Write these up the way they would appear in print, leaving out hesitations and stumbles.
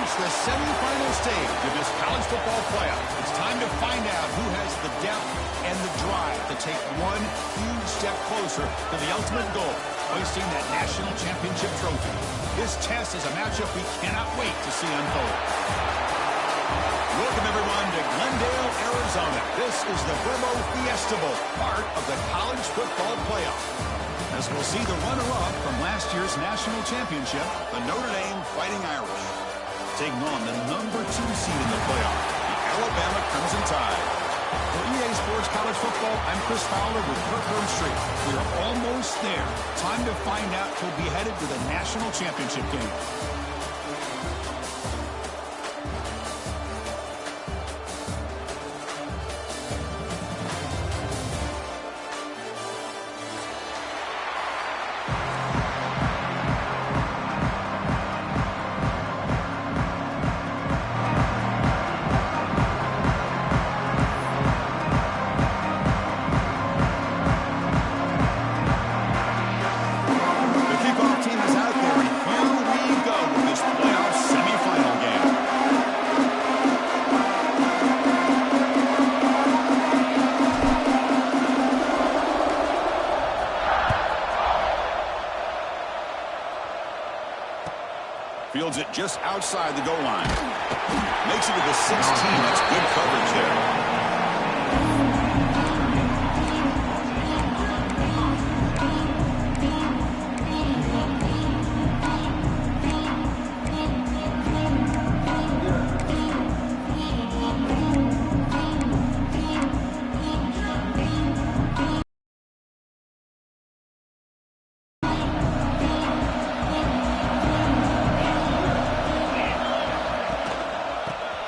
It's the semifinal stage of this college football playoff. It's time to find out who has the depth and the drive to take one huge step closer to the ultimate goal, hoisting that national championship trophy. This test is a matchup we cannot wait to see unfold. Welcome, everyone, to Glendale, Arizona. This is the Verbo Fiesta Bowl, part of the college football playoff. As we'll see the runner-up from last year's national championship, the Notre Dame Fighting Irish, taking on the number 2 seed in the playoff, the Alabama Crimson Tide. For EA Sports College Football, I'm Chris Fowler with Kirk Herbstreit. We are almost there. Time to find out who'll be headed to the national championship game. Fields it just outside the goal line. Makes it to the 16. That's good coverage there.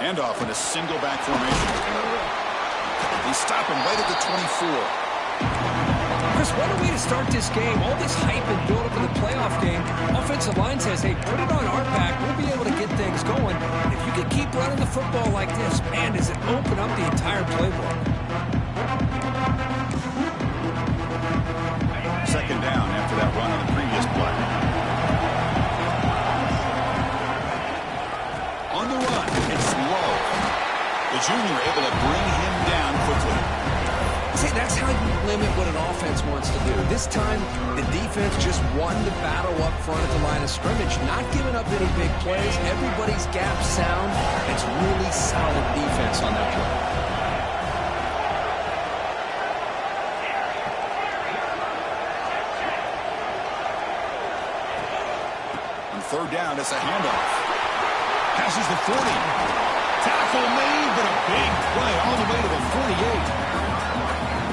Handoff in a single back formation. They stop him right at the 24. Chris, what a way to start this game. All this hype and build up in the playoff game. Offensive line says, hey, put it on our back. We'll be able to get things going. If you can keep running the football like this, man, does it open up the entire playbook. Second down after that run on the previous play. On the run, it's low. The junior able to bring him down quickly. See, that's how you limit what an offense wants to do. This time, the defense just won the battle up front at the line of scrimmage, not giving up any big plays. Everybody's gap sound. It's really solid defense on that play. On third down, it's a handoff. Passes the 40. Tackle made, but a big play all the way to the 48.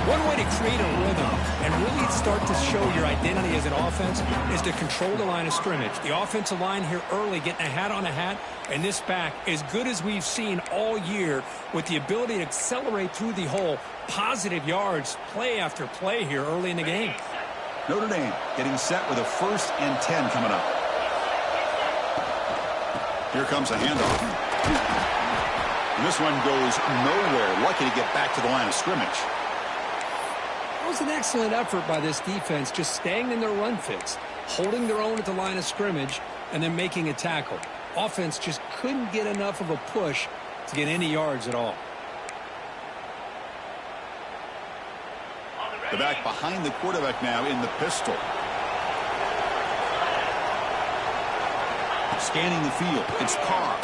One way to create a rhythm and really start to show your identity as an offense is to control the line of scrimmage. The offensive line here early getting a hat on a hat, and this back as good as we've seen all year with the ability to accelerate through the hole. Positive yards, play after play here early in the game. Notre Dame getting set with a 1st and 10 coming up. Here comes a handoff. And this one goes nowhere. Lucky to get back to the line of scrimmage. That was an excellent effort by this defense, just staying in their run fits, holding their own at the line of scrimmage, and then making a tackle. Offense just couldn't get enough of a push to get any yards at all. The back behind the quarterback now in the pistol. Scanning the field. It's Carr.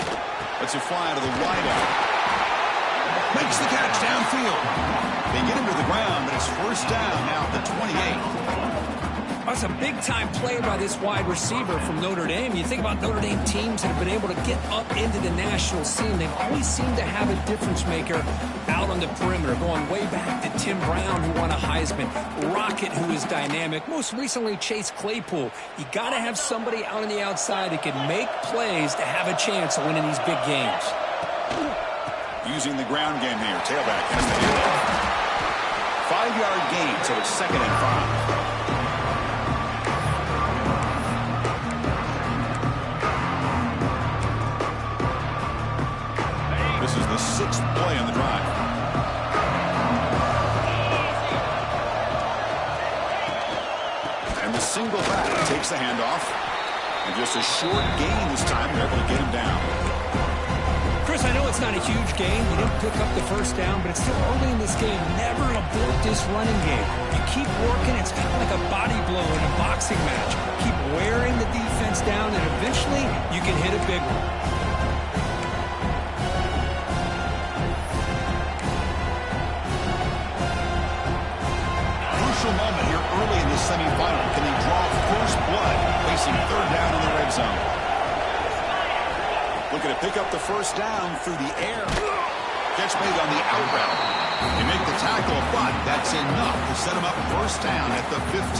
Lets it fly out of the wideout. Makes the catch downfield. They get him to the ground, but it's 1st down now at the 28. That's a big-time play by this wide receiver from Notre Dame. You think about Notre Dame teams that have been able to get up into the national scene. They've always seemed to have a difference maker out on the perimeter, going way back to Tim Brown, who won a Heisman, Rocket, who is dynamic, most recently Chase Claypool. You got to have somebody out on the outside that can make plays to have a chance of winning these big games. Using the ground game here. Tailback has the handoff. 5-yard gain, so it's 2nd and 5. This is the 6th play on the drive. And the single back takes the handoff. And just a short gain this time, they're able to get him down. Chris, I know it's not a huge game. You didn't pick up the first down, but it's still early in this game. Never abort this running game. You keep working. It's kind of like a body blow in a boxing match. Keep wearing the defense down, and eventually you can hit a big one. Crucial moment here early in the semifinal. Can they draw first blood facing third down in the red zone? Looking to pick up the first down through the air. Catch made on the out route. They make the tackle, but that's enough to set them up first down at the 15.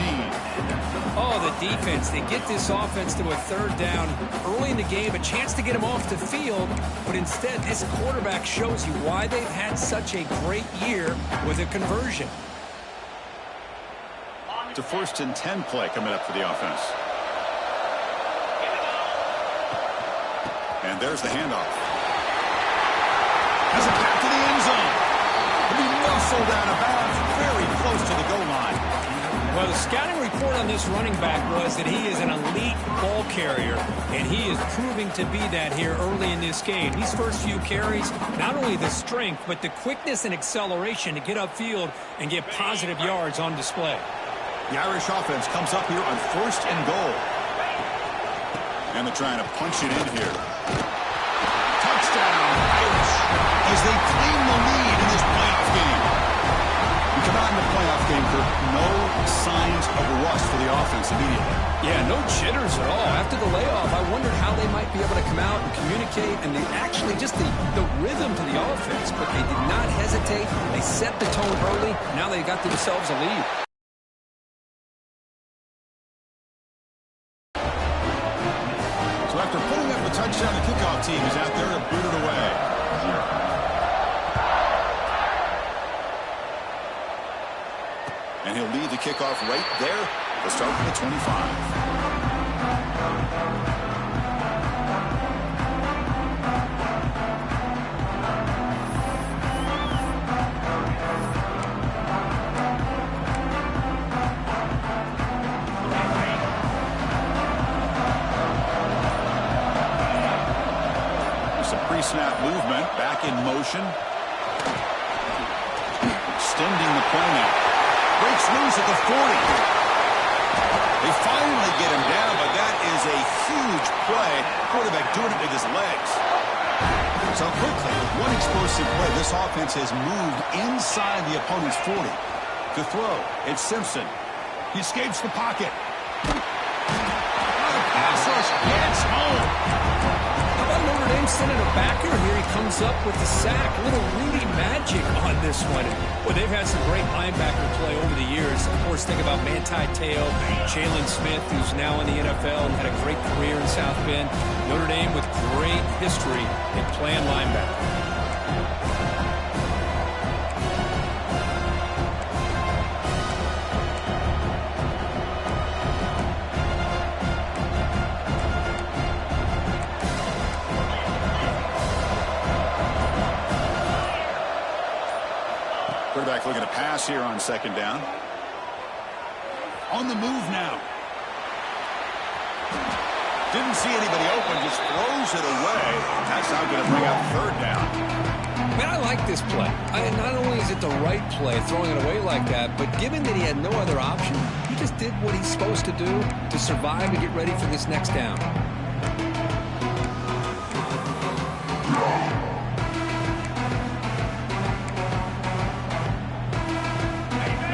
Oh, the defense. They get this offense to a third down early in the game, a chance to get them off the field, but instead this quarterback shows you why they've had such a great year with a conversion. It's a 1st and 10 play coming up for the offense. And there's the handoff. Has it back to the end zone. He'll be muscled out of bounds, very close to the goal line. Well, the scouting report on this running back was that he is an elite ball carrier, and he is proving to be that here early in this game. These first few carries, not only the strength, but the quickness and acceleration to get upfield and get positive yards on display. The Irish offense comes up here on 1st and goal. And they're trying to punch it in here. Touchdown, Irish, as they claim the lead in this playoff game. We come out in the playoff game for no signs of rust for the offense immediately. Yeah, no jitters at all. After the layoff, I wondered how they might be able to come out and communicate, and they actually just the rhythm to the offense, but they did not hesitate. They set the tone early. Now they got themselves a lead. So after putting up a touchdown, the kickoff team is out there to boot it away. And he'll lead the kickoff right there to start from the 25. Pre-snap movement, back in motion. Extending the play now. Breaks loose at the 40. They finally get him down, but that is a huge play. Quarterback doing it with his legs. So quickly, with one explosive play, this offense has moved inside the opponent's 40. To throw, it's Simpson. He escapes the pocket. The pass rush gets home. How about Notre Dame sending a backer? Here he comes up with the sack. A little Rudy magic on this one. Well, they've had some great linebacker play over the years. Of course, think about Manti Te'o, Jalen Smith, who's now in the NFL and had a great career in South Bend. Notre Dame with great history in playing linebacker. Quarterback looking to pass here on 2nd down. On the move now. Didn't see anybody open, just throws it away. That's not going to bring up 3rd down. Man, I like this play. Not only is it the right play, throwing it away like that, but given that he had no other option, he just did what he's supposed to do to survive and get ready for this next down.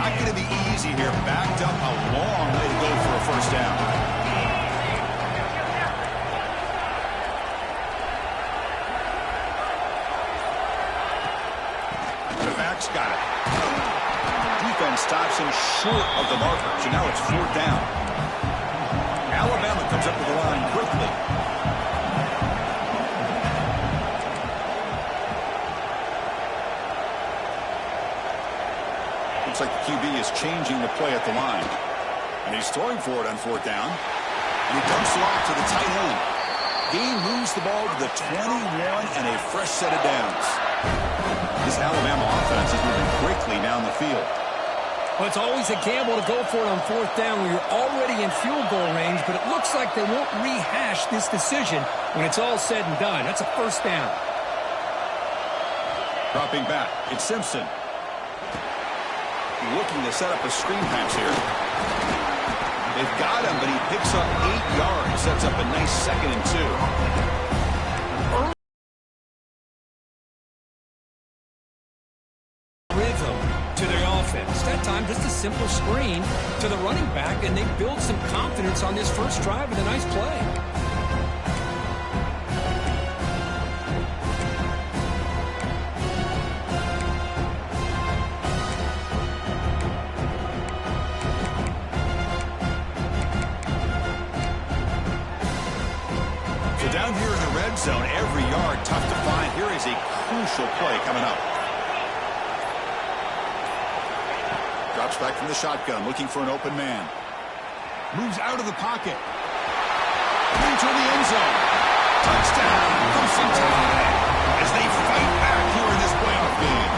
Not going to be easy here. Backed up a long way to go for a 1st down. The back's got it. Defense stops him short of the marker. So now it's 4th down. Alabama comes up with the line quickly. Looks like the QB is changing the play at the line. And he's throwing for it on 4th down. And he dumps it off to the tight end. Gain moves the ball to the 21 and a fresh set of downs. This Alabama offense is moving quickly down the field. Well, it's always a gamble to go for it on 4th down when you're already in field goal range, but it looks like they won't rehash this decision when it's all said and done. That's a 1st down. Dropping back, it's Simpson. Looking to set up a screen pass here. They've got him, but he picks up 8 yards. Sets up a nice 2nd and 2. Rhythm to their offense. That time, just a simple screen to the running back, and they build some confidence on this first drive with a nice play. Down here in the red zone, every yard tough to find. Here is a crucial play coming up. Drops back from the shotgun, looking for an open man. Moves out of the pocket. Into the end zone. Touchdown from Centennial as they fight back here in this playoff game.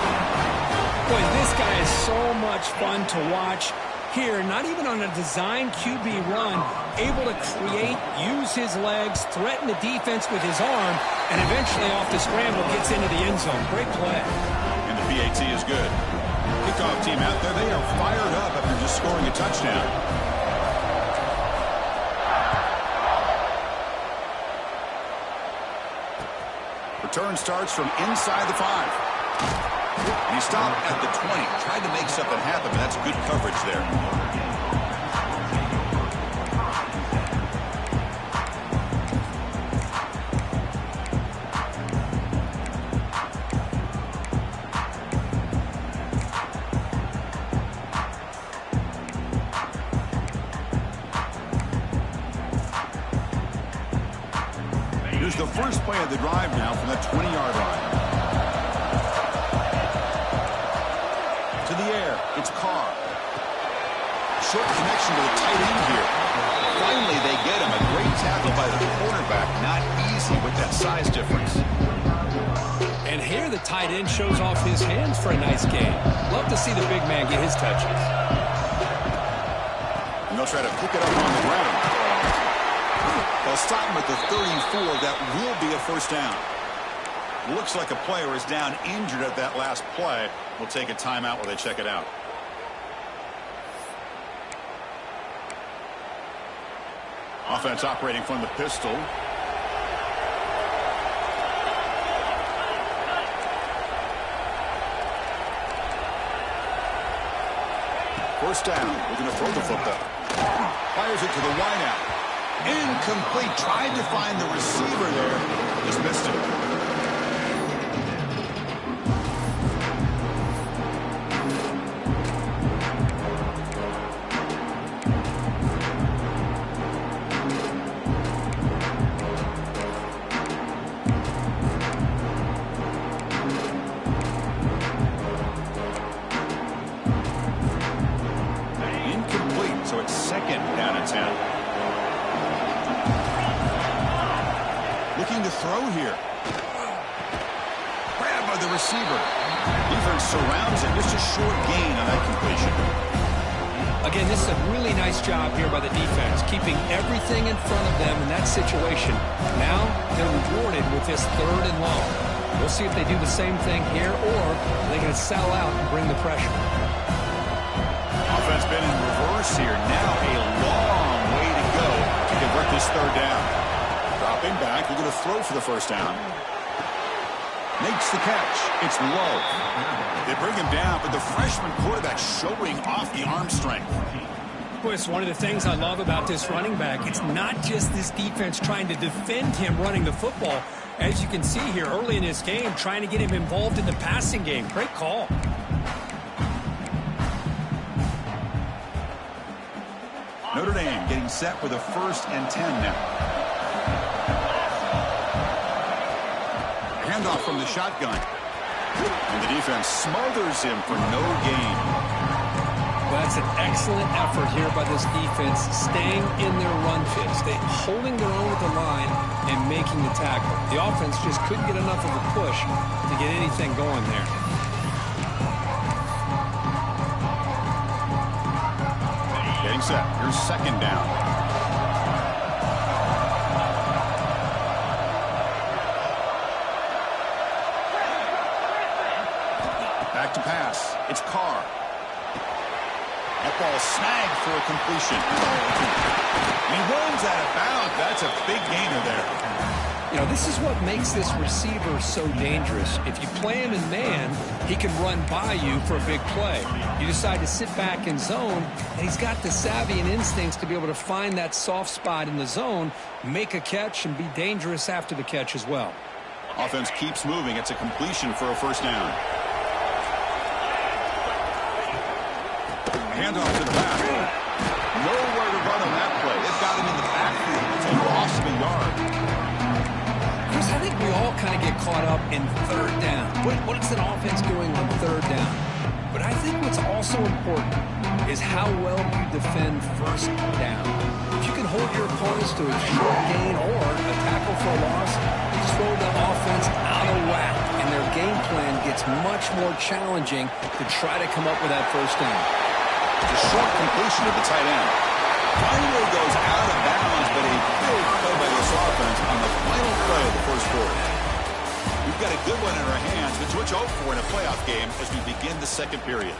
Boy, this guy is so much fun to watch. Here, not even on a design QB run, able to create, use his legs, threaten the defense with his arm, and eventually off the scramble gets into the end zone. Great play. And the PAT is good. Kickoff team out there, they are fired up after just scoring a touchdown. Return starts from inside the 5. And he stopped at the 20. Tried to make something happen, but that's good coverage there. Here's the first play of the drive now from the 20-yard line. To the air, it's Carr. Short connection to the tight end here. Finally, they get him. A great tackle by the cornerback. Not easy with that size difference. And here the tight end shows off his hands for a nice game. Love to see the big man get his touches. And they'll try to pick it up on the ground. They'll stop him at the 34. That will be a first down. Looks like a player is down injured at that last play. We'll take a timeout while they check it out. Offense operating from the pistol. First down. We're going to throw the football. Fires it to the wideout. Incomplete. Tried to find the receiver there. Just missed it. Looking to throw here. Grabbed by the receiver. Defense surrounds him. Just a short gain on that completion. Again, this is a really nice job here by the defense, keeping everything in front of them in that situation. Now they're rewarded with this 3rd and long. We'll see if they do the same thing here, or they're going to sell out and bring the pressure. Offense been in reverse here. Now a long way to go to convert this 3rd down. Dropping back, they're going to throw for the first down. Makes the catch. It's low. They bring him down, but the freshman quarterback showing off the arm strength. Boy, it's one of the things I love about this running back. It's not just this defense trying to defend him running the football. As you can see here early in this game, trying to get him involved in the passing game. Great call. Notre Dame getting set with a 1st and 10 now. Handoff from the shotgun. And the defense smothers him for no gain. Well, that's an excellent effort here by this defense, staying in their run fit, holding their own at the line and making the tackle. The offense just couldn't get enough of a push to get anything going there. Getting set. Here's 2nd down. That ball snagged for a completion. And he runs out of bounds. That's a big gainer there. You know, this is what makes this receiver so dangerous. If you play him in man, he can run by you for a big play. You decide to sit back in zone, and he's got the savvy and instincts to be able to find that soft spot in the zone, make a catch, and be dangerous after the catch as well. Offense keeps moving. It's a completion for a first down. Handoff to the back. Nowhere to run on that play. They've got him in the backfield. It's a loss of a yard. I think we all kind of get caught up in third down. What is an offense doing on third down? But I think what's also important is how well you defend first down. If you can hold your opponents to a short gain or a tackle for a loss, you throw the offense out of whack, and their game plan gets much more challenging to try to come up with that first down. It's a short completion to the tight end. Finally goes out of bounds, but a big play by this offense on the final play of the first quarter. We've got a good one in our hands, which what you hope for in a playoff game as we begin the second period.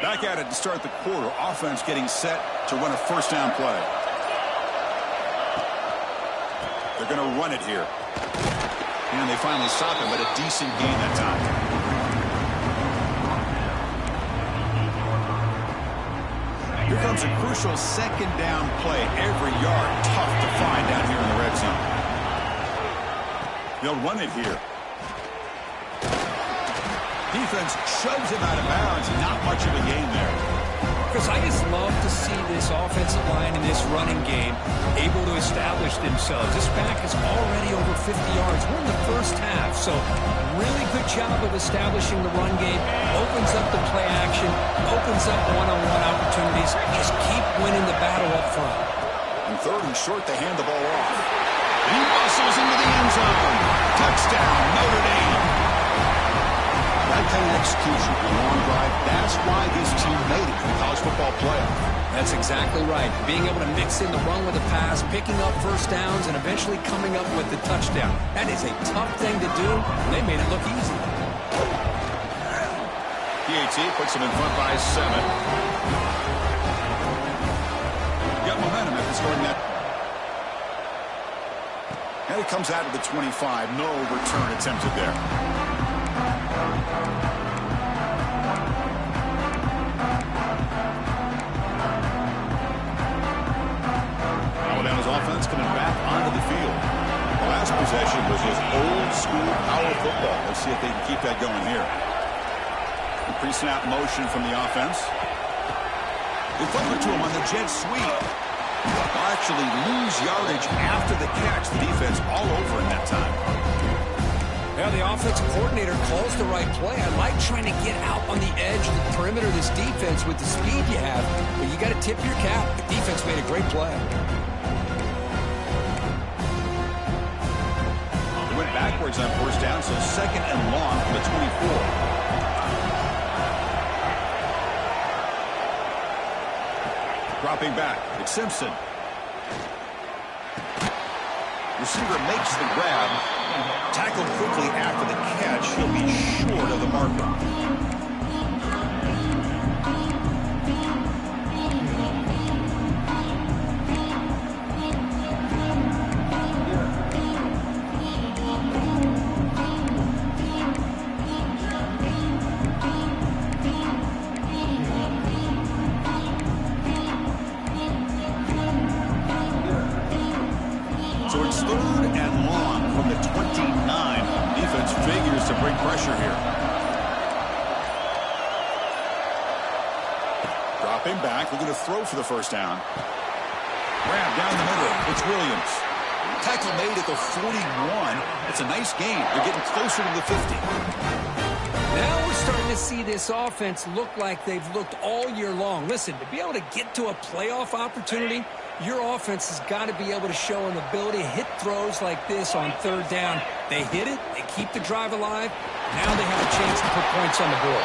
Back at it to start the quarter. Offense getting set to run a first down play. They're going to run it here. And they finally stop him, but a decent gain that time. Here comes a crucial second down play. Every yard tough to find down here in the red zone. They'll run it here. Defense shoves him out of bounds. Not much of a gain there. Chris, I just love to see this offensive line in this running game able to establish themselves. This back is already over 50 yards. We're in the first half, so really good job of establishing the run game. Opens up the play action, opens up one-on-one opportunities. Just keep winning the battle up front. And third and short, they hand the ball off. He muscles into the end zone. Touchdown, Notre Dame. That kind of execution, a long drive, that's why this team made it in the college football playoff. That's exactly right. Being able to mix in the run with the pass, picking up first downs, and eventually coming up with the touchdown. That is a tough thing to do, and they made it look easy. PAT puts them in front by 7. Got momentum after scoring that. And it comes out of the 25. No return attempted there. Alabama's offense coming back onto the field. The last possession was just old school power football. Let's see if they can keep that going here. The pre-snap motion from the offense. They flip it to him on the jet sweep. They'll actually lose yardage after the catch. The defense all over in that time. Yeah, the offensive coordinator calls the right play. I like trying to get out on the edge of the perimeter of this defense with the speed you have, but you got to tip your cap. The defense made a great play. They went backwards on first down, so second and long from the 24. Dropping back, it's Simpson. Receiver makes the grab. Tackled quickly after the catch. He'll be short of the marker. So it's third and long from the 29. Defense figures to bring pressure here. Dropping back, looking to throw for the first down. Grab down the middle. It's Williams. Tackle made at the 41. It's a nice gain. They're getting closer to the 50. Now we're starting to see this offense look like they've looked all year long. Listen, to be able to get to a playoff opportunity, your offense has got to be able to show an ability to hit throws like this on third down. They hit it, they keep the drive alive. Now they have a chance to put points on the board.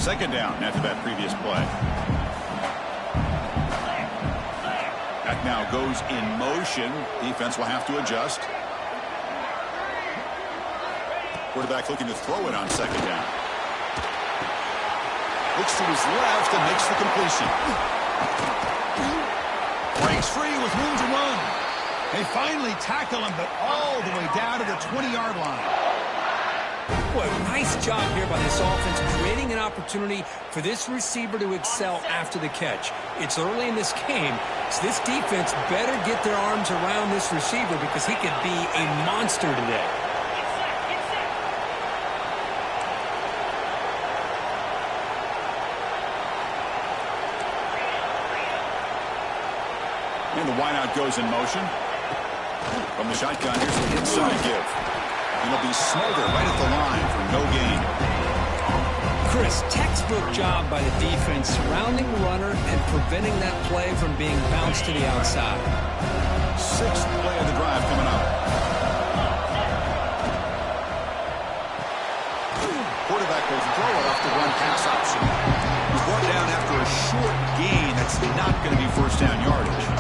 Second down after that previous play. That now goes in motion. Defense will have to adjust. Quarterback looking to throw it on second down. Looks to his left and makes the completion. Breaks free with room to run. They finally tackle him, but all the way down to the 20-yard line. Boy, nice job here by this offense, creating an opportunity for this receiver to excel after the catch. It's early in this game, so this defense better get their arms around this receiver because he could be a monster today. And the wideout goes in motion. From the shotgun, here's the inside give. It'll be smothered right at the line for no gain. Chris, textbook job by the defense surrounding the runner and preventing that play from being bounced to the outside. Sixth play of the drive coming up. Quarterback will throw it off the run pass option. He's brought down after a short gain. That's not going to be first down yardage.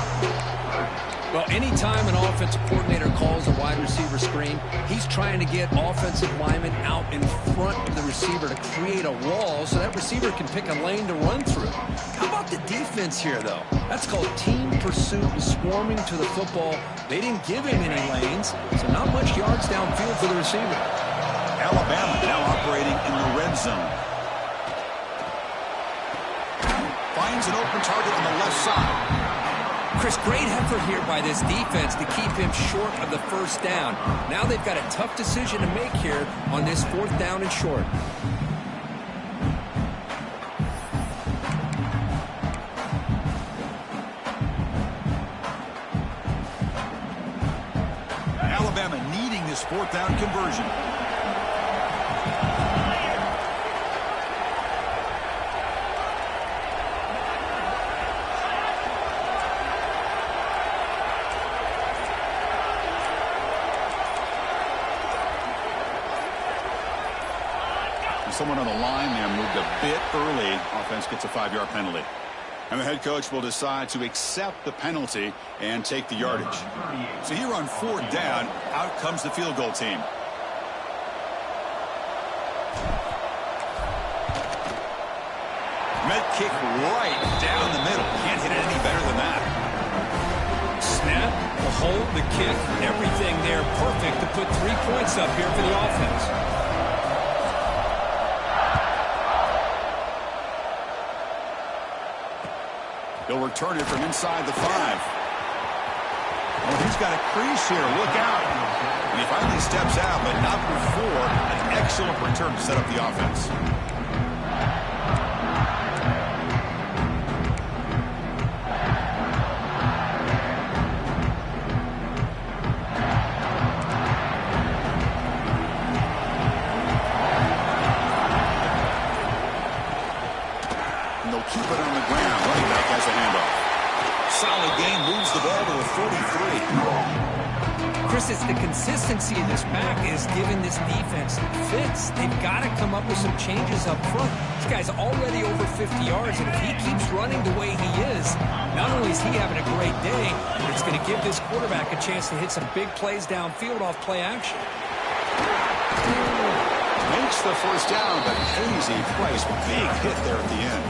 Well, anytime an offensive coordinator calls a wide receiver screen, he's trying to get offensive linemen out in front of the receiver to create a wall so that receiver can pick a lane to run through. How about the defense here, though? That's called team pursuit and swarming to the football. They didn't give him any lanes, so not much yards downfield for the receiver. Alabama now operating in the red zone. Finds an open target on the left side. Chris, great effort here by this defense to keep him short of the first down. Now they've got a tough decision to make here on this fourth down and short. Alabama needing this fourth down conversion. Someone on the line there moved a bit early. Offense gets a 5-yard penalty. And the head coach will decide to accept the penalty and take the yardage. So here on fourth down, out comes the field goal team. Med kick right down the middle. Can't hit it any better than that. Snap, the hold, the kick, everything there perfect to put 3 points up here for the offense. He'll return it from inside the 5. Oh, he's got a crease here. Look out. And he finally steps out, but not before an excellent return to set up the offense. Keep it on the ground. Running back has a handoff. Solid gain, moves the ball to a 43. Chris, it's the consistency of this back is giving this defense fits. They've got to come up with some changes up front. This guy's already over 50 yards, and if he keeps running the way he is, not only is he having a great day, but it's going to give this quarterback a chance to hit some big plays downfield off play action. Makes the first down, but easy price. Big hit there at the end.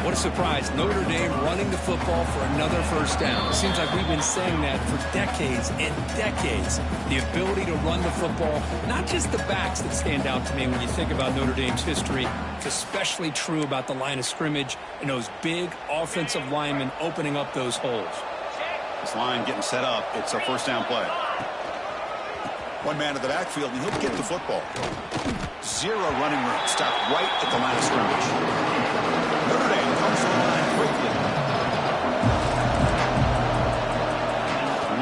What a surprise. Notre Dame running the football for another first down. It seems like we've been saying that for decades and decades. The ability to run the football, not just the backs that stand out to me when you think about Notre Dame's history. It's especially true about the line of scrimmage and those big offensive linemen opening up those holes. This line getting set up. It's a first down play. One man in the backfield, and he'll get the football. Zero running room. Stopped right at the line of scrimmage. Notre Dame comes to the line quickly.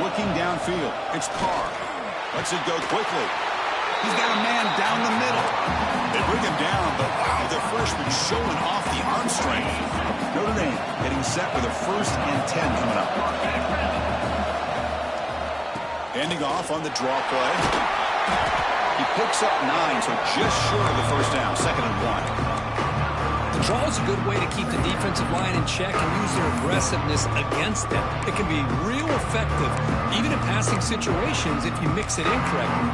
Looking downfield. It's Carr. Lets it go quickly. He's got a man down the middle. They bring him down, but wow, the freshman showing off the arm strength. Notre Dame getting set with a 1st and 10 coming up. Handing off on the draw play. He picks up 9, so just short of the first down. 2nd and 1. The draw is a good way to keep the defensive line in check and use their aggressiveness against them. It can be real effective, even in passing situations, if you mix it in correctly.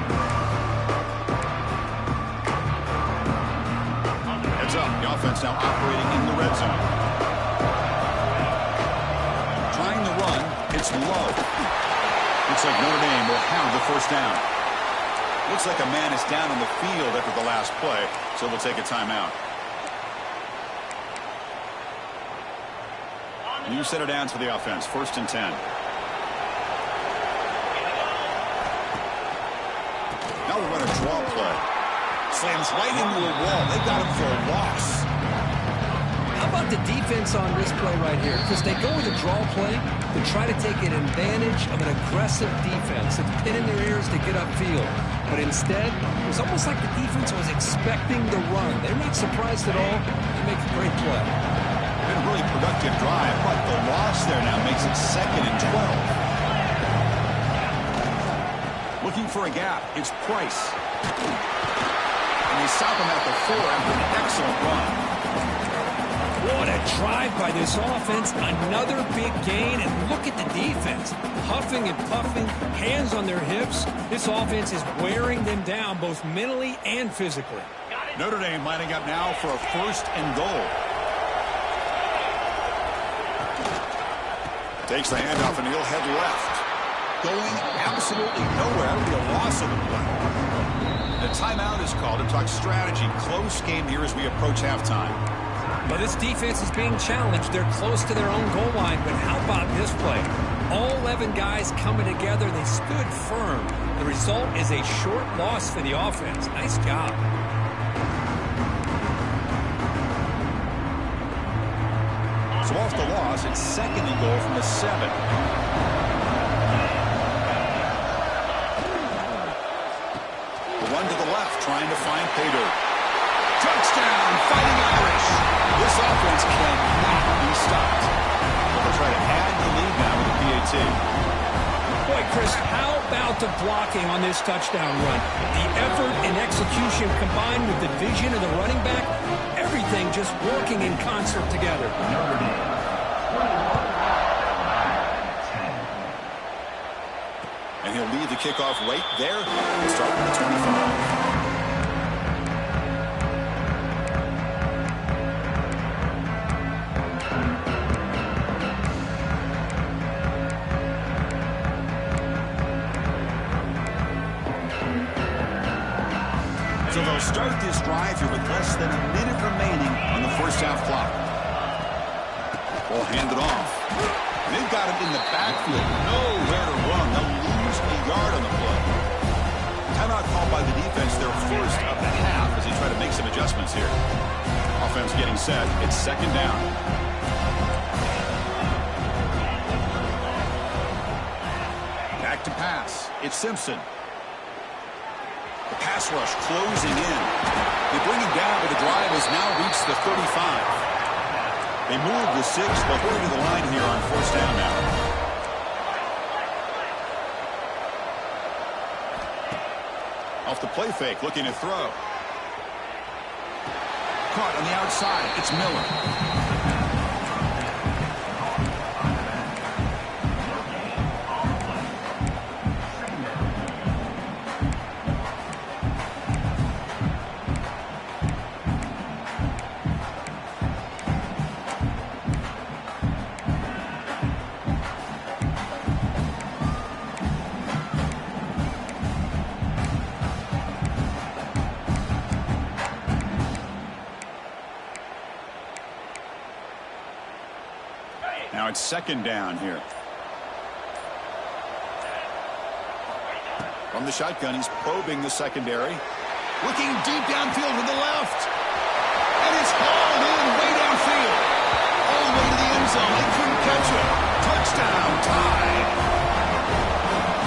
Heads up, the offense now operating in the red zone. Trying to run, it's low. Looks like Notre Dame will have the first down. Looks like a man is down on the field after the last play, so we'll take a timeout. New set of downs for the offense, 1st and 10. Now we'll run a draw play. Slams right into a wall. They got him for a loss. How about the defense on this play right here? Because they go with a draw play to try to take an advantage of an aggressive defense. It's pinning their ears to get upfield. But instead, it was almost like the defense was expecting the run. They're not surprised at all. They make a great play. Been a really productive drive, but the loss there now makes it 2nd and 12. Looking for a gap. It's Price. And they stop him at the 4 after an excellent run. What a drive by this offense. Another big gain, and look at the defense. Huffing and puffing, hands on their hips. This offense is wearing them down both mentally and physically. Notre Dame lining up now for a 1st and goal. Takes the handoff and he'll head left. Going absolutely nowhere. That'll be a loss of the play. The timeout is called to talk strategy. Close game here as we approach halftime. But this defense is being challenged. They're close to their own goal line, but how about this play? All 11 guys coming together. They stood firm. The result is a short loss for the offense. Nice job. So off the loss, it's 2nd and goal from the 7. The run to the left, trying to find Pater. Touchdown, Fighting Irish. This offense cannot be stopped. They'll try to add the lead now with the PAT. Boy, Chris, how about the blocking on this touchdown run? The effort and execution combined with the vision of the running back, everything just working in concert together. And he'll lead the kickoff right there. We'll start with the 25. So they'll start this drive here with less than a minute remaining on the first half clock. Ball handed off. They've got him in the backfield. Nowhere to run. They'll lose a yard on the play. Timeout called by the defense, their first of the half as they try to make some adjustments here. Offense getting set. It's 2nd down. Back to pass. It's Simpson. The pass rush closing in. They bring him down, but the drive has now reached the 35. They move the 6, but we're to the line here on 1st down now. Off the play fake, looking to throw. Caught on the outside. It's Miller. Now it's 2nd down here. From the shotgun, he's probing the secondary. Looking deep downfield to the left. And it's hauled in way downfield. All the way to the end zone. They couldn't catch it. Touchdown, tied.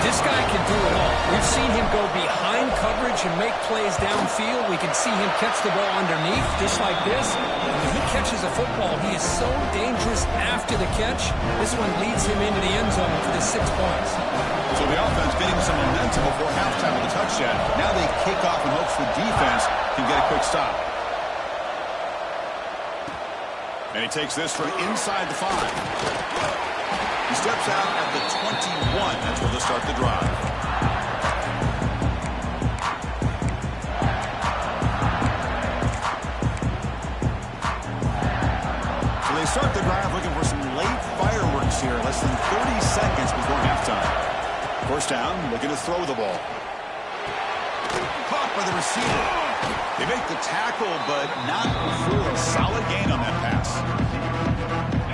This guy can do it all. We've seen him go behind coverage and make plays downfield. We can see him catch the ball underneath, just like this. When he catches a football, he is so dangerous after the catch. This one leads him into the end zone for the 6 points. So the offense getting some momentum before halftime with a touchdown. Now they kick off in hopes the defense can get a quick stop. And he takes this from inside the 5. He steps out at the 21. That's where they'll start the drive. So they start the drive looking for some late fireworks here. Less than 30 seconds before halftime. First down, looking to throw the ball. Caught by the receiver. They make the tackle, but not before a solid gain on that pass.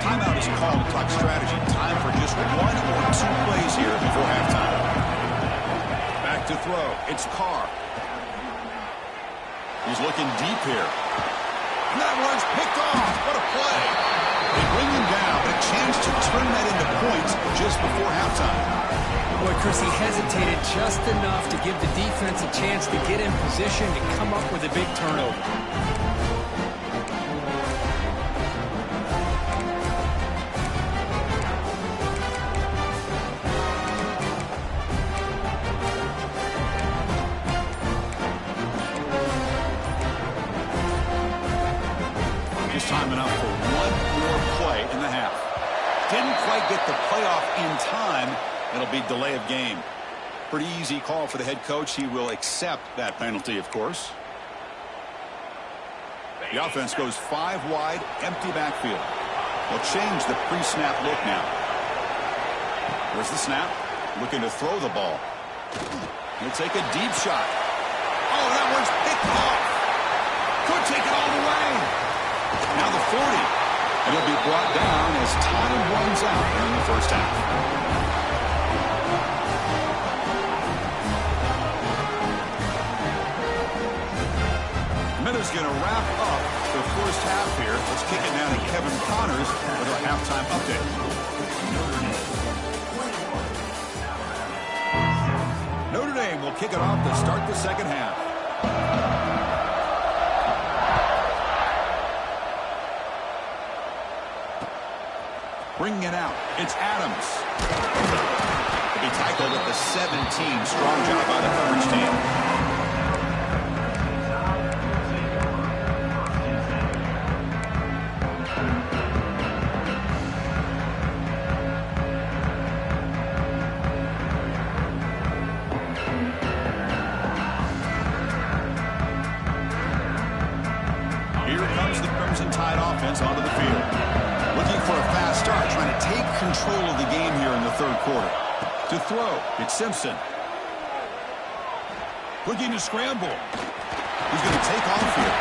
Timeout is called to talk strategy. Time for just 1 or 2 plays here before halftime. Back to throw. It's Carr. He's looking deep here. And that one's picked off. What a play. They bring him down, but a chance to turn that into points just before halftime. Boy, Chris, he hesitated just enough to give the defense a chance to get in position and come up with a big turnover. Just time enough for 1 more play in the half. Didn't quite get the playoff in time. It'll be delay of game. Pretty easy call for the head coach. He will accept that penalty, of course. The offense goes 5 wide, empty backfield. They'll change the pre-snap look now. Here's the snap. Looking to throw the ball. He'll take a deep shot. Oh, that one's picked off. Could take it all the way. Now the 40. And he'll be brought down as time runs out here in the first half. Is going to wrap up the first half here. Let's kick it down to Kevin Connors with our halftime update. Notre Dame will kick it off to start the second half. Bringing it out. It's Adams. He'll be tackled at the 17. Strong job by the coverage team. Onto the field. Looking for a fast start, trying to take control of the game here in the third quarter. To throw, it's Simpson. Looking to scramble. He's going to take off here.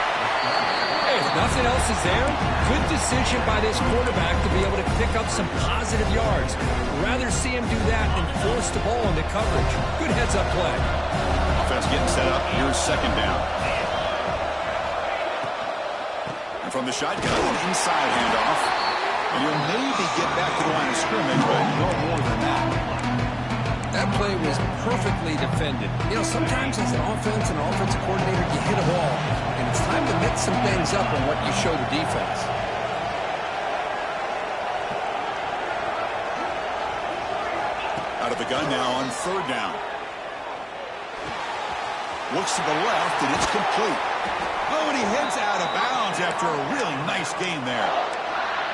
Hey, if nothing else is there, good decision by this quarterback to be able to pick up some positive yards. Rather see him do that than force the ball into coverage. Good heads-up play. Offense getting set up. Here's second down. From the shotgun, an inside handoff. And he'll maybe get back to the line of scrimmage, but no more than that. That play was perfectly defended. You know, sometimes as an offensive coordinator, you hit a ball, and it's time to mix some things up on what you show the defense. Out of the gun now on third down. Looks to the left, and it's complete. Oh, and he heads out of bounds after a really nice gain there.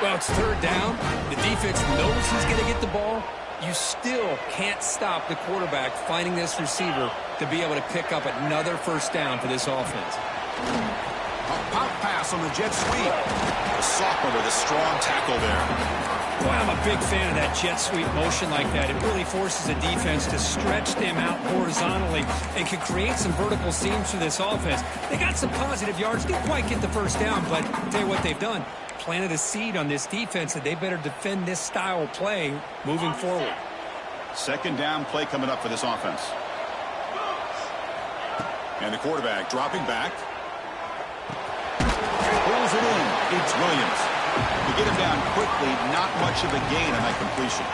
Well, it's third down. The defense knows he's going to get the ball. You still can't stop the quarterback finding this receiver to be able to pick up another first down for this offense. A pop pass on the jet sweep. The sophomore with a strong tackle there. Boy, I'm a big fan of that jet sweep motion like that. It really forces the defense to stretch them out horizontally and can create some vertical seams for this offense. They got some positive yards. Didn't quite get the first down, but I'll tell you what they've done. Planted a seed on this defense that they better defend this style of play moving forward. Second down play coming up for this offense. And the quarterback dropping back. Pulls it in. It's Williams. To get him down quickly, not much of a gain on that completion.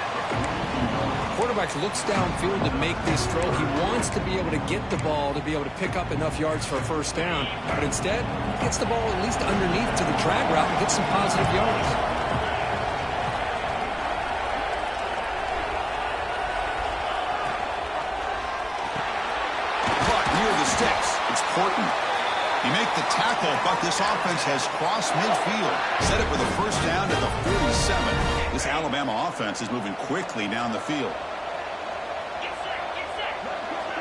Quarterback looks downfield to make this throw. He wants to be able to get the ball to be able to pick up enough yards for a first down. But instead, he gets the ball at least underneath to the drag route and gets some positive yards. Caught near the sticks. It's Porton. You make the tackle, but this offense has crossed midfield. Set it for the first down at the 47. This Alabama offense is moving quickly down the field.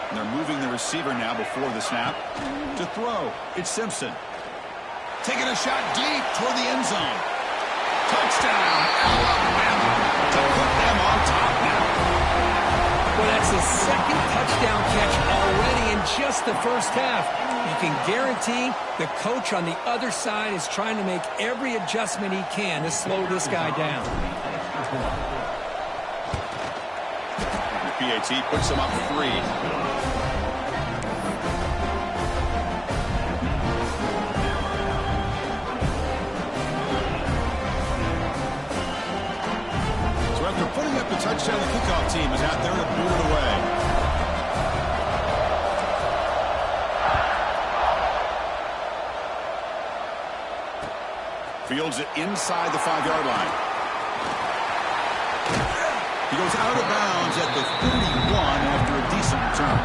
And they're moving the receiver now before the snap. To throw, it's Simpson. Taking a shot deep toward the end zone. Touchdown, Alabama, to put them on top now. Well, that's his second touchdown catch already in just the first half. You can guarantee the coach on the other side is trying to make every adjustment he can to slow this guy down. The PAT puts him up 3. After putting up the touchdown, the kickoff team is out there to boot it away. Fields it inside the 5-yard line. He goes out of bounds at the 31 after a decent return.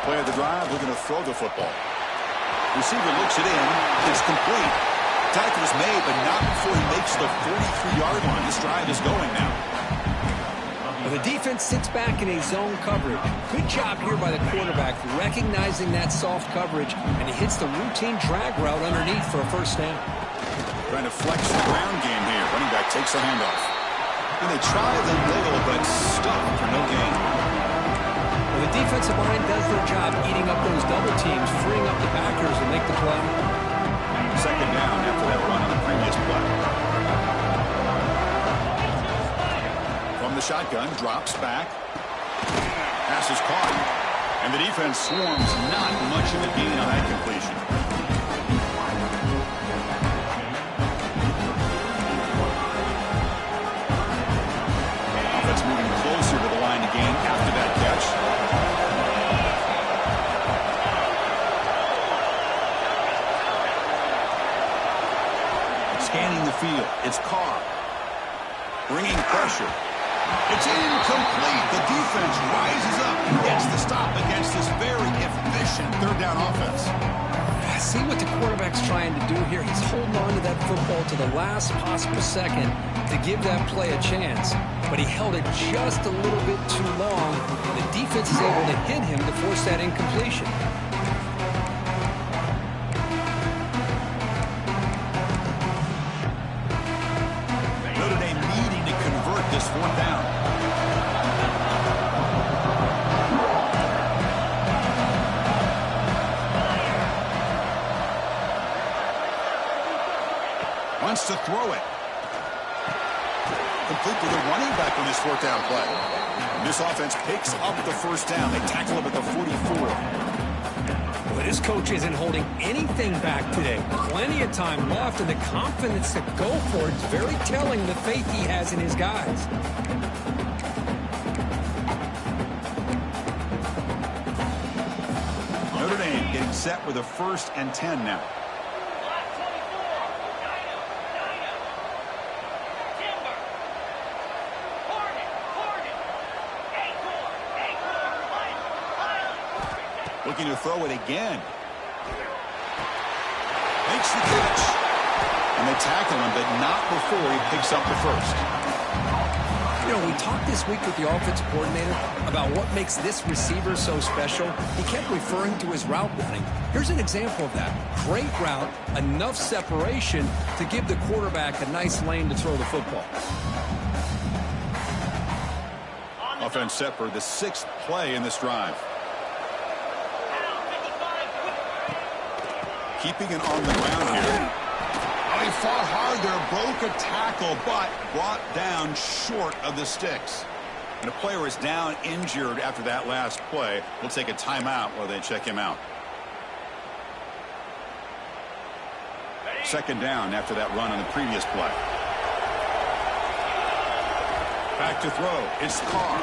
Play of the drive, looking to throw the football. Receiver looks it in. It's complete. Tackle is made, but not before he makes the 43-yard line. This drive is going now. Well, the defense sits back in a zone coverage. Good job here by the quarterback, recognizing that soft coverage, and he hits the routine drag route underneath for a first down. Trying to flex the ground game here. Running back takes the handoff. And they try the middle, but stop for no gain. The defensive line does their job eating up those double teams, freeing up the backers to make the play. Second down after that run on the previous play. From the shotgun, drops back. Pass is caught. And the defense swarms not much of a gain on that completion. Offense moving closer to the line to gain after that catch. Scanning the field, it's Carr. Bringing pressure. It's incomplete. The defense rises up and gets the stop against this very efficient third down offense. See what the quarterback's trying to do here. He's holding on to that football to the last possible second to give that play a chance. But he held it just a little bit too long. The defense is able to hit him to force that incompletion. Notre Dame needing to convert this fourth down. Wants to throw it. Complete to the running back on this fourth down play. And this offense picks up the first down. They tackle him at the 44. But his coach isn't holding anything back today. Plenty of time left, and the confidence to go for it is very telling the faith he has in his guys. Notre Dame getting set with a 1st and 10 now. Looking to throw it again. Makes the catch. And they tackle him, but not before he picks up the first. You know, we talked this week with the offensive coordinator about what makes this receiver so special. He kept referring to his route running. Here's an example of that. Great route, enough separation to give the quarterback a nice lane to throw the football. Offense set for the 6th play in this drive. Keeping it on the ground here. Oh, he fought hard there, broke a tackle, but brought down short of the sticks. And a player is down injured after that last play. We'll take a timeout while they check him out. Second down after that run on the previous play. Back to throw. It's Carr.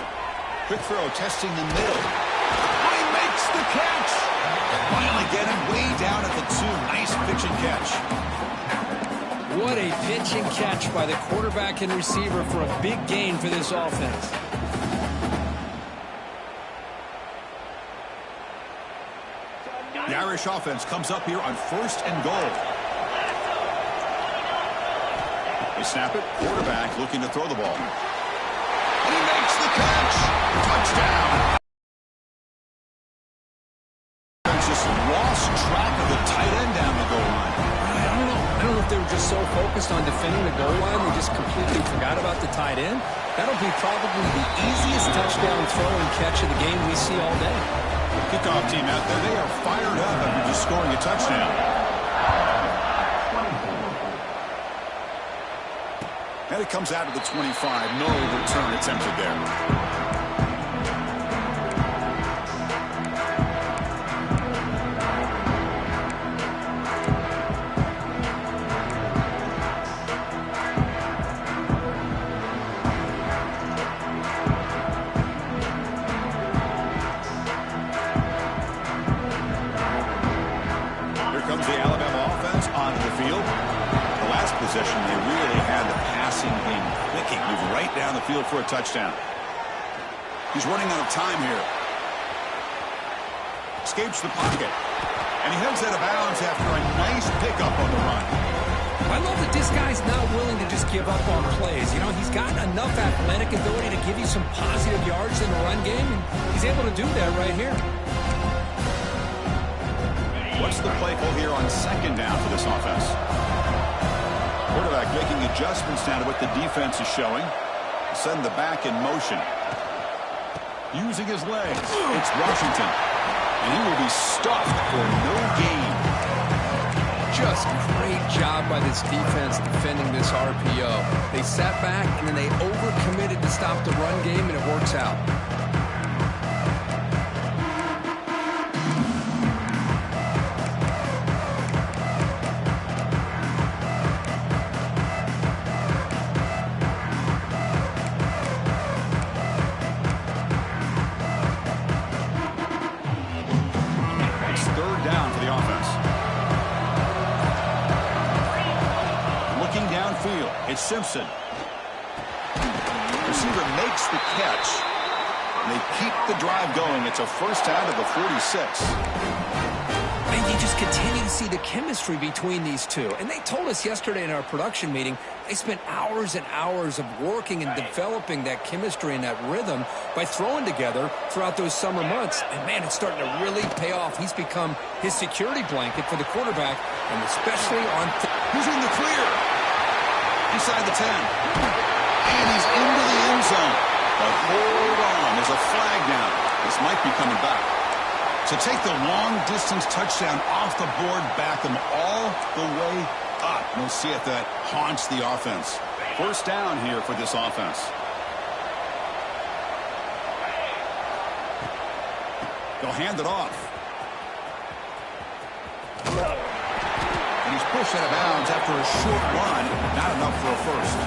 Quick throw, testing the middle. He makes the catch. Finally getting way down at the 2. Nice pitch and catch. What a pitch and catch by the quarterback and receiver for a big gain for this offense. The Irish offense comes up here on 1st and goal. They snap it. Quarterback looking to throw the ball. And he makes the catch. Touchdown. Just lost track of the tight end down the goal line. I don't know if they were just so focused on defending the goal line they just completely forgot about the tight end. That'll be probably the easiest touchdown throw and catch of the game we see all day. Kickoff team out there, they are fired up after just scoring a touchdown. And it comes out of the 25. No return attempted there. Possession, they really had the passing game clicking, moving right down the field for a touchdown. He's running out of time here. Escapes the pocket. And he heads out of bounds after a nice pickup on the run. I love that this guy's not willing to just give up on plays. You know, he's got enough athletic ability to give you some positive yards in the run game, and he's able to do that right here. What's the play call here on 2nd down for this offense? Quarterback making adjustments now to what the defense is showing. Send the back in motion. Using his legs. It's Washington. And he will be stuffed for no gain. Just great job by this defense defending this RPO. They sat back and then they overcommitted to stop the run game, and it works out. Simpson. Receiver makes the catch. And they keep the drive going. It's a 1st down to the 46. And you just continue to see the chemistry between these two. And they told us yesterday in our production meeting they spent hours and hours of working and developing that chemistry and that rhythm by throwing together throughout those summer months. And, man, it's starting to really pay off. He's become his security blanket for the quarterback, and especially on... He's in the clear. Inside the 10. And he's into the end zone. But hold on. There's a flag now. This might be coming back. To take the long-distance touchdown off the board, back them all the way up. We'll see if that haunts the offense. 1st down here for this offense. They'll hand it off. And he's pushed out of bounds after a short run. Not enough for a 1st.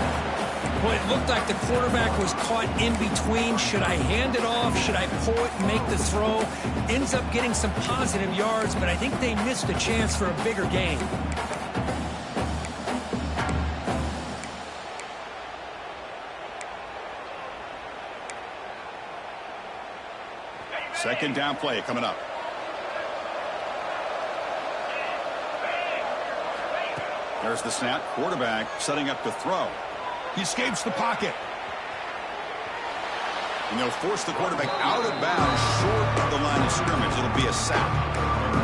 Well, it looked like the quarterback was caught in between. Should I hand it off? Should I pull it and make the throw? Ends up getting some positive yards, but I think they missed a chance for a bigger gain. Second down play coming up. There's the snap. Quarterback setting up to throw. He escapes the pocket. And they'll force the quarterback out of bounds short of the line of scrimmage. It'll be a sack.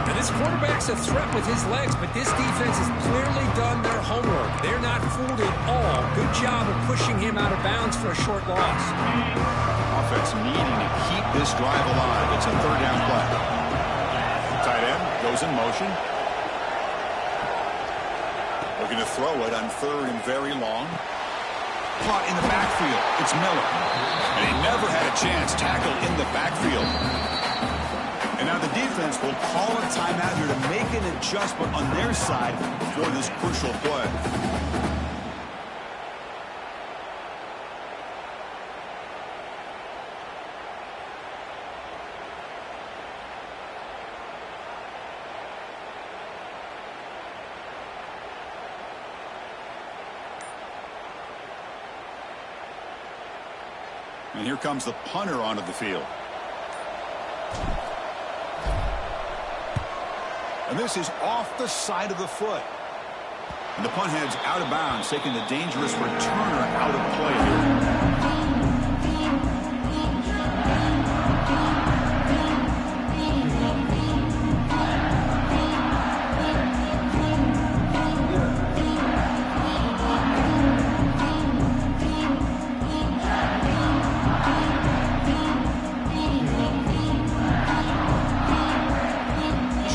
Now, this quarterback's a threat with his legs, but this defense has clearly done their homework. They're not fooled at all. Good job of pushing him out of bounds for a short loss. Offense needing to keep this drive alive. It's a 3rd down play. Tight end goes in motion. Looking to throw it on 3rd and very long. Caught in the backfield. It's Miller. And he never had a chance. Tackled in the backfield. And now the defense will call a timeout here to make an adjustment on their side for this crucial play. And here comes the punter onto the field. And this is off the side of the foot. And the punt heads out of bounds, taking the dangerous returner out of play here.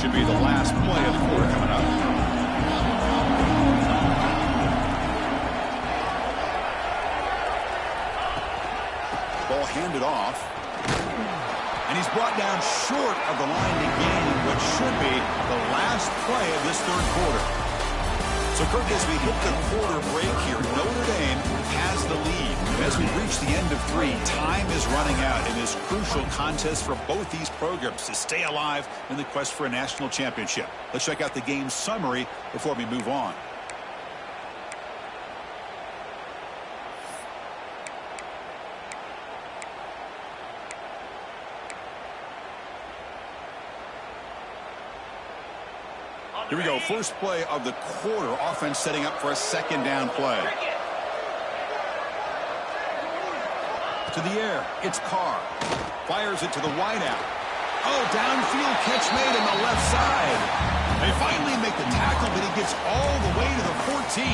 Should be the last play of the quarter coming up. Ball handed off. And he's brought down short of the line to gain what should be the last play of this third quarter. So, Kirk, as we hit the quarter break here, Notre Dame has the lead. As we reach the end of 3, time is running out in this crucial contest for both these programs to stay alive in the quest for a national championship. Let's check out the game summary before we move on. Here we go. First play of the quarter. Offense setting up for a second down play. To the air. It's Carr. Fires it to the wideout. Oh, downfield catch made on the left side. They finally make the tackle, but he gets all the way to the 14.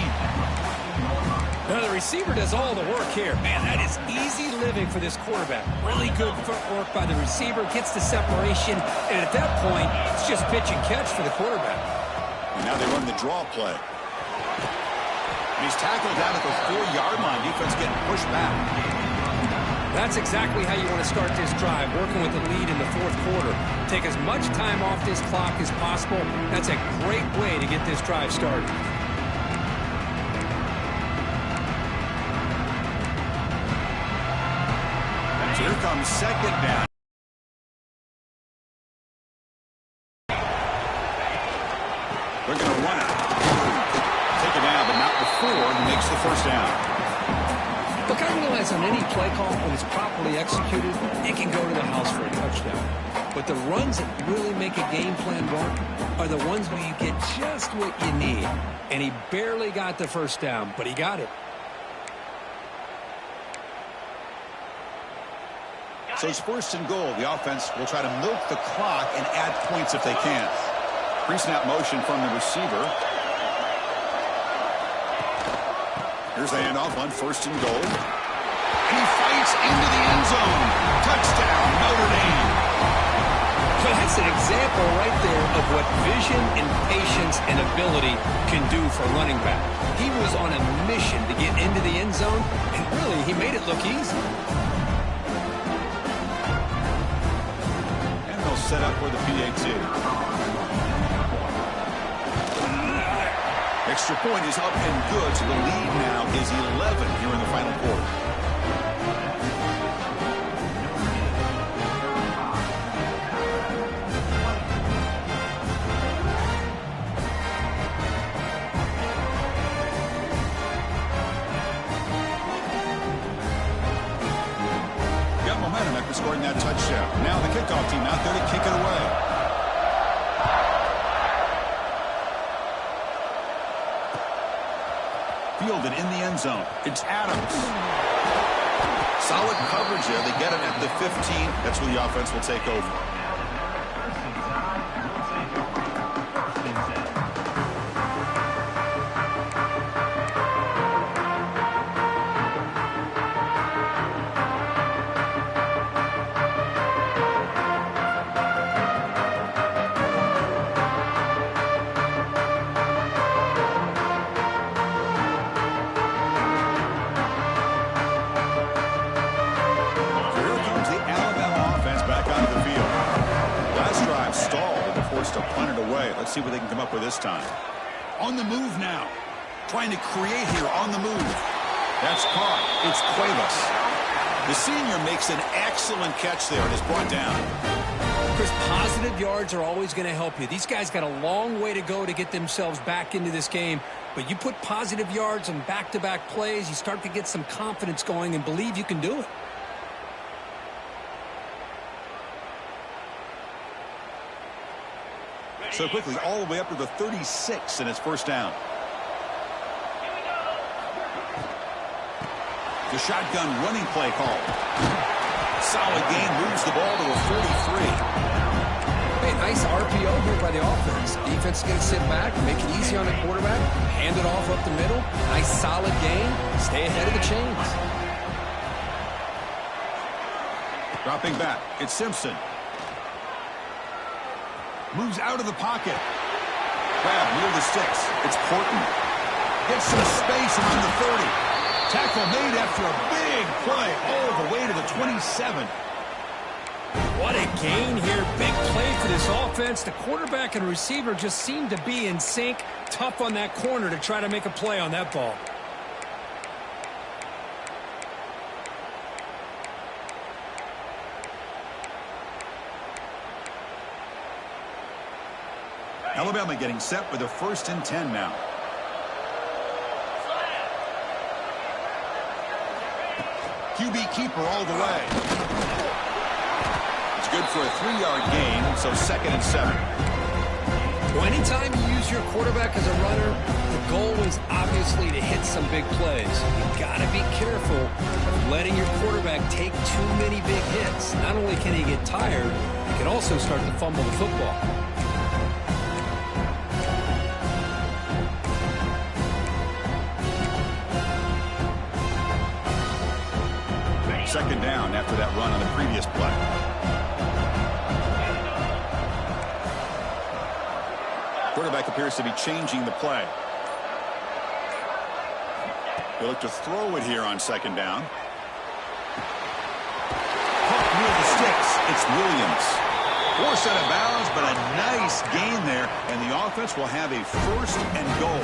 Now the receiver does all the work here. Man, that is easy living for this quarterback. Really good footwork by the receiver. Gets the separation. And at that point, it's just pitch and catch for the quarterback. And now they run the draw play. And he's tackled down at the 4-yard line. Defense getting pushed back. That's exactly how you want to start this drive, working with the lead in the fourth quarter. Take as much time off this clock as possible. That's a great way to get this drive started. So here comes second down. They're going to run it. Take it down, but not before he makes the first down. Look, I realize on any play call, when it's properly executed, it can go to the house for a touchdown. But the runs that really make a game plan work are the ones where you get just what you need. And he barely got the first down, but he got it. So it's first and goal. The offense will try to milk the clock and add points if they can. Pre-snap motion from the receiver. Here's the handoff on first and goal. And he fights into the end zone. Touchdown, Notre Dame. So that's an example right there of what vision and patience and ability can do for a running back. He was on a mission to get into the end zone, and really, he made it look easy. And they'll set up for the PAT. Extra point is up and good, so the lead now is 11 here in the final quarter. Got momentum after scoring that touchdown. Now the kickoff team out there to kick it away. Fielded in the end zone. It's Adams. Solid coverage there. They get it at the 15. That's where the offense will take over. Let's see what they can come up with this time. On the move now. Trying to create here on the move. That's caught. It's Cuevas. The senior makes an excellent catch there and is brought down. Chris, positive yards are always going to help you. These guys got a long way to go to get themselves back into this game. But you put positive yards on back-to-back plays, you start to get some confidence going and believe you can do it. So quickly, all the way up to the 36, and it's first down. The shotgun running play call. Solid gain, moves the ball to a 43. Hey, nice RPO here by the offense. Defense is going to sit back, make it easy on the quarterback, hand it off up the middle. Nice solid gain. Stay ahead of the chains. Dropping back, it's Simpson. Moves out of the pocket. Grab near the sticks. It's Porton. Gets some space around the 30. Tackle made after a big play all the way to the 27. What a gain here. Big play for this offense. The quarterback and receiver just seem to be in sync. Tough on that corner to try to make a play on that ball. Alabama getting set with a 1st and 10 now. QB keeper all the way. It's good for a 3-yard gain, so 2nd and 7. Well, anytime you use your quarterback as a runner, the goal is obviously to hit some big plays. You've got to be careful of letting your quarterback take too many big hits. Not only can he get tired, he can also start to fumble the football. Second down after that run on the previous play. Quarterback appears to be changing the play. They look to throw it here on 2nd down. Caught near the sticks. It's Williams. Forced out of bounds, but a nice gain there, and the offense will have a 1st and goal.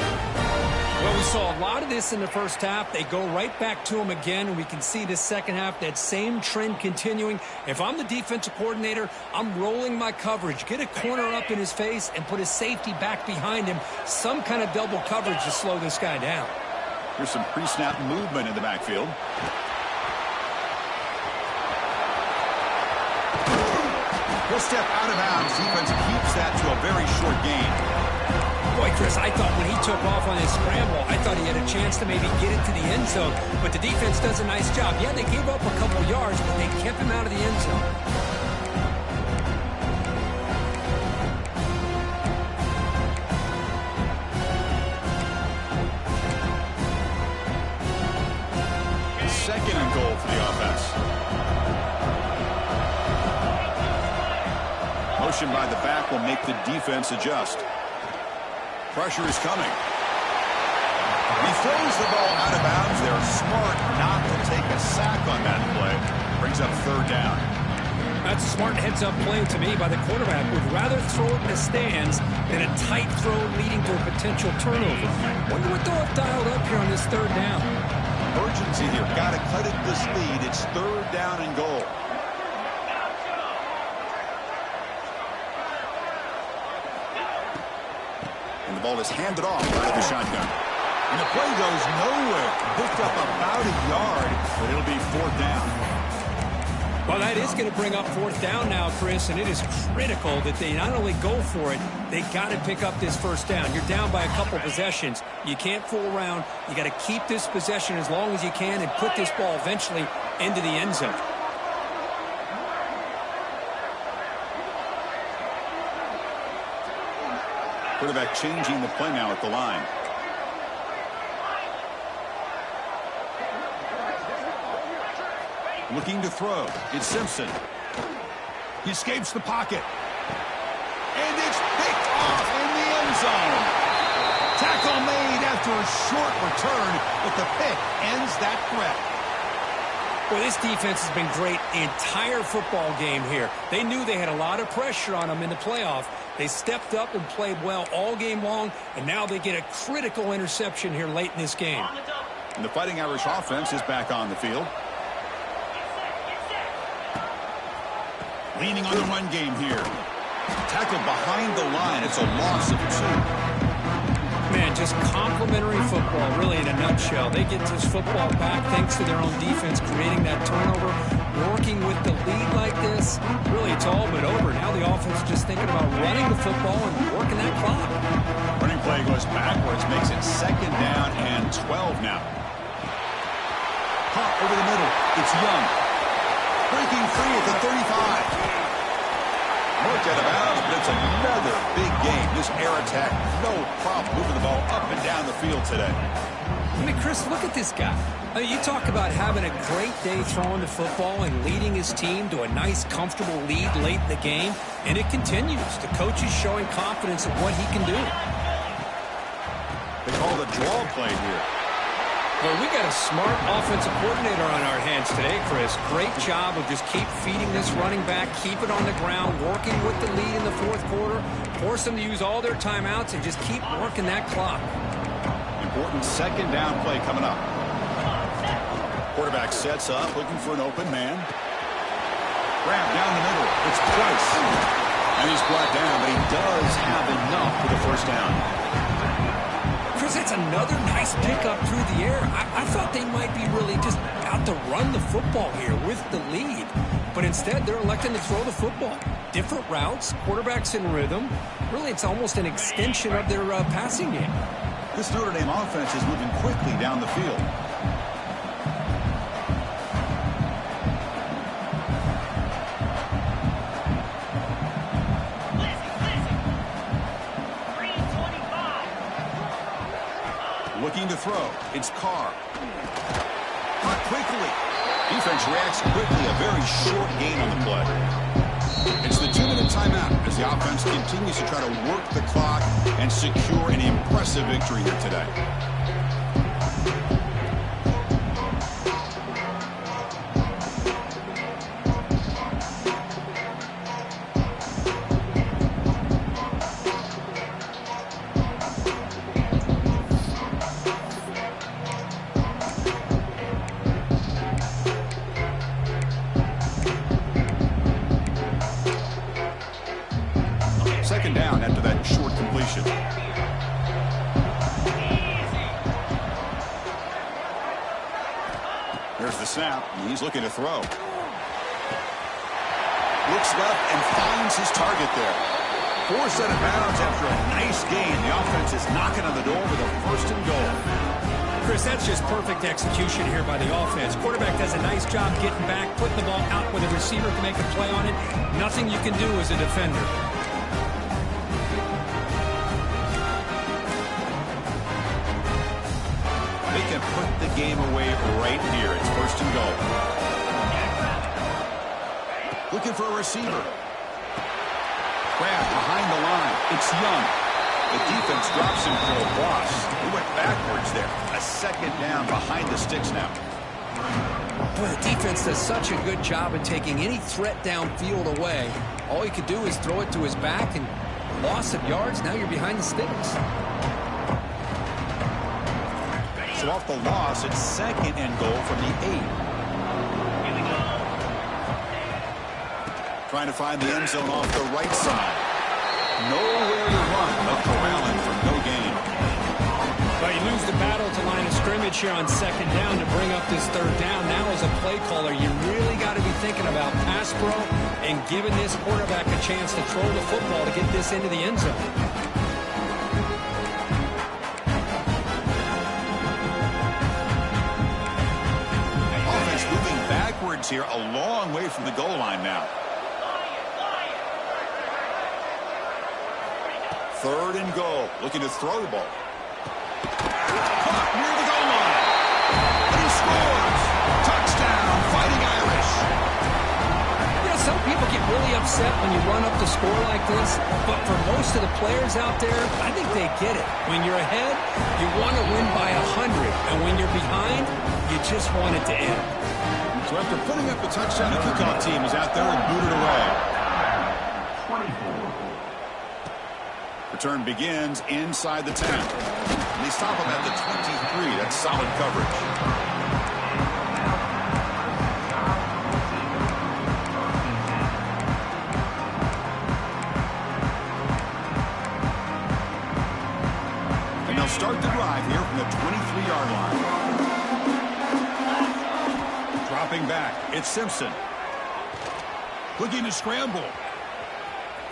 Well, we saw a lot of this in the first half. They go right back to him again, and we can see the second half, that same trend continuing. If I'm the defensive coordinator, I'm rolling my coverage. Get a corner up in his face and put his safety back behind him. Some kind of double coverage to slow this guy down. Here's some pre-snap movement in the backfield. He'll step out of bounds. Defense keeps that to a very short gain. Boy, Chris, I thought when he took off on his scramble, I thought he had a chance to maybe get it to the end zone. But the defense does a nice job. Yeah, they gave up a couple yards, but they kept him out of the end zone. Second and goal for the offense. Motion by the back will make the defense adjust. Pressure is coming. He throws the ball out of bounds. They're smart not to take a sack on that play. Brings up 3rd down. That's a smart heads-up play to me by the quarterback. Would rather throw it in the stands than a tight throw leading to a potential turnover. Wonder what they'll have dialed up here on this 3rd down. Urgency here. Got to cut it this lead. It's 3rd down and goal. And the ball is handed off out of the shotgun. And the play goes nowhere. Picked up about a yard, but it'll be 4th down. Well, that is going to bring up 4th down now, Chris, and it is critical that they not only go for it, they got to pick up this 1st down. You're down by a couple possessions. You can't fool around. You got to keep this possession as long as you can and put this ball eventually into the end zone. Quarterback changing the play now at the line. Looking to throw. It's Simpson. He escapes the pocket. And it's picked off in the end zone. Tackle made after a short return, but the pick ends that threat. Well, this defense has been great the entire football game here. They knew they had a lot of pressure on them in the playoff. They stepped up and played well all game long, and now they get a critical interception here late in this game. And the Fighting Irish offense is back on the field. Leaning on the run game here. Tackled behind the line. It's a loss of 2. Man, just complimentary football, really, in a nutshell. They get this football back thanks to their own defense, creating that turnover, working with the lead like this. Really, it's all but over. Now the offense just just thinking about running the football and working that clock. Running play goes backwards, makes it 2nd down and 12 now. Caught over the middle. It's Young. Breaking free at the 35. Worked out of bounds, but it's another big game. This air attack, no problem moving the ball up and down the field today. I mean, Chris, look at this guy. I mean, you talk about having a great day throwing the football and leading his team to a nice, comfortable lead late in the game, and it continues. The coach is showing confidence in what he can do. They call the draw play here. Well, we got a smart offensive coordinator on our hands today, Chris. Great job of just keep feeding this running back, keep it on the ground, working with the lead in the 4th quarter, force them to use all their timeouts, and just keep working that clock. Important 2nd down play coming up. Quarterback sets up, looking for an open man. Grab down the middle. It's Price. And he's brought down, but he does have enough for the 1st down. Chris, that's another nice pickup through the air. I thought they might be really just out to run the football here with the lead. But instead, they're electing to throw the football. Different routes, quarterbacks in rhythm. Really, it's almost an extension of their passing game. This Notre Dame offense is moving quickly down the field. Looking to throw. It's Carr. Caught quickly. Defense reacts quickly. A very short gain on the play. It's the 2-minute timeout as the offense continues to try to work the clock and secure an impressive victory here today. Down after that short completion. There's the snap. He's looking to throw. Looks left and finds his target there. Forced out of bounds after a nice gain. The offense is knocking on the door with a 1st and goal. Chris, that's just perfect execution here by the offense. Quarterback does a nice job getting back, putting the ball out where the receiver can make a play on it. Nothing you can do as a defender. They can put the game away right here. It's 1st and goal. Looking for a receiver. Grab behind the line. It's Young. The defense drops him for a loss. He went backwards there. A 2nd down behind the sticks now. Boy, the defense does such a good job of taking any threat downfield away. All he could do is throw it to his back, and loss of yards, now you're behind the sticks. So off the loss, it's 2nd and goal from the 8. Trying to find the end zone off the right side. Nowhere to run, but corralling for no gain. Well, you lose the battle to line of scrimmage here on 2nd down to bring up this 3rd down. Now as a play caller, you really got to be thinking about pass pro and giving this quarterback a chance to throw the football to get this into the end zone. Here a long way from the goal line now. 3rd and goal. Looking to throw the ball. Caught near the goal line. And he scores. Touchdown, Fighting Irish. Yeah, some people get really upset when you run up the score like this, but for most of the players out there, I think they get it. When you're ahead, you want to win by 100, and when you're behind, you just want it to end. So after putting up the touchdown, the kickoff team is out there and booted away. Return begins inside the 10. And they stop him at the 23. That's solid coverage. And they'll start the drive here from the 23-yard line. Dropping back, it's Simpson. Looking to scramble.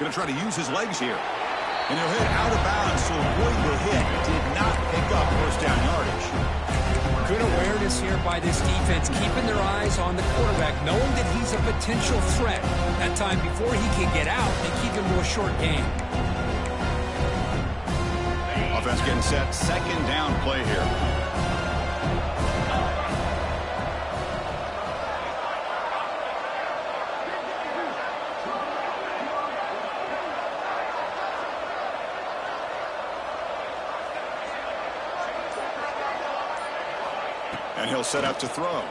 Going to try to use his legs here. And he'll hit out of bounds to avoid the hit. Did not pick up first down yardage. Good awareness here by this defense, keeping their eyes on the quarterback, knowing that he's a potential threat. That time before he can get out, they keep him to a short game. Offense getting set. Second down play here. And he'll set up to throw.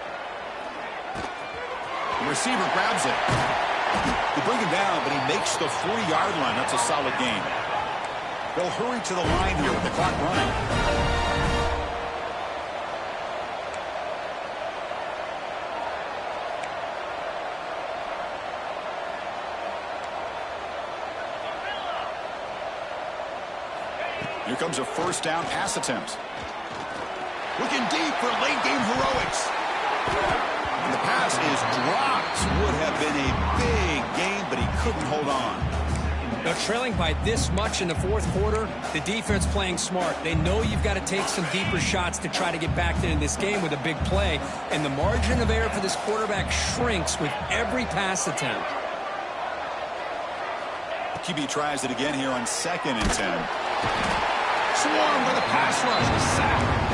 The receiver grabs it. They bring him down, but he makes the 40-yard line. That's a solid gain. They'll hurry to the line here with the clock running. Here comes a first down pass attempt. Looking deep for late-game heroics. And the pass is dropped. Would have been a big gain, but he couldn't hold on. Now, trailing by this much in the fourth quarter, the defense playing smart. They know you've got to take some deeper shots to try to get back in this game with a big play. And the margin of error for this quarterback shrinks with every pass attempt. QB tries it again here on 2nd and 10. Swarmed with a pass rush. A sack.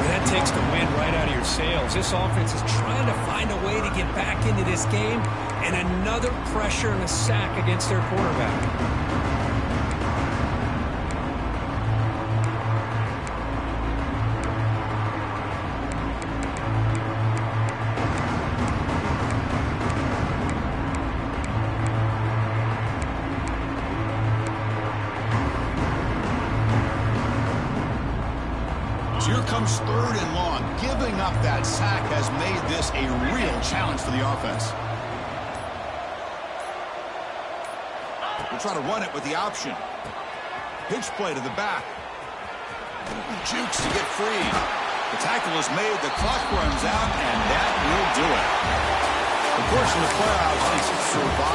Well, that takes the wind right out of your sails. This offense is trying to find a way to get back into this game, and another pressure and a sack against their quarterback. Here comes 3rd and long. Giving up that sack has made this a real challenge for the offense. We'll try to run it with the option. Pitch play to the back. Jukes to get free. The tackle is made. The clock runs out, and that will do it. Of course, in the playoffs, it's survival.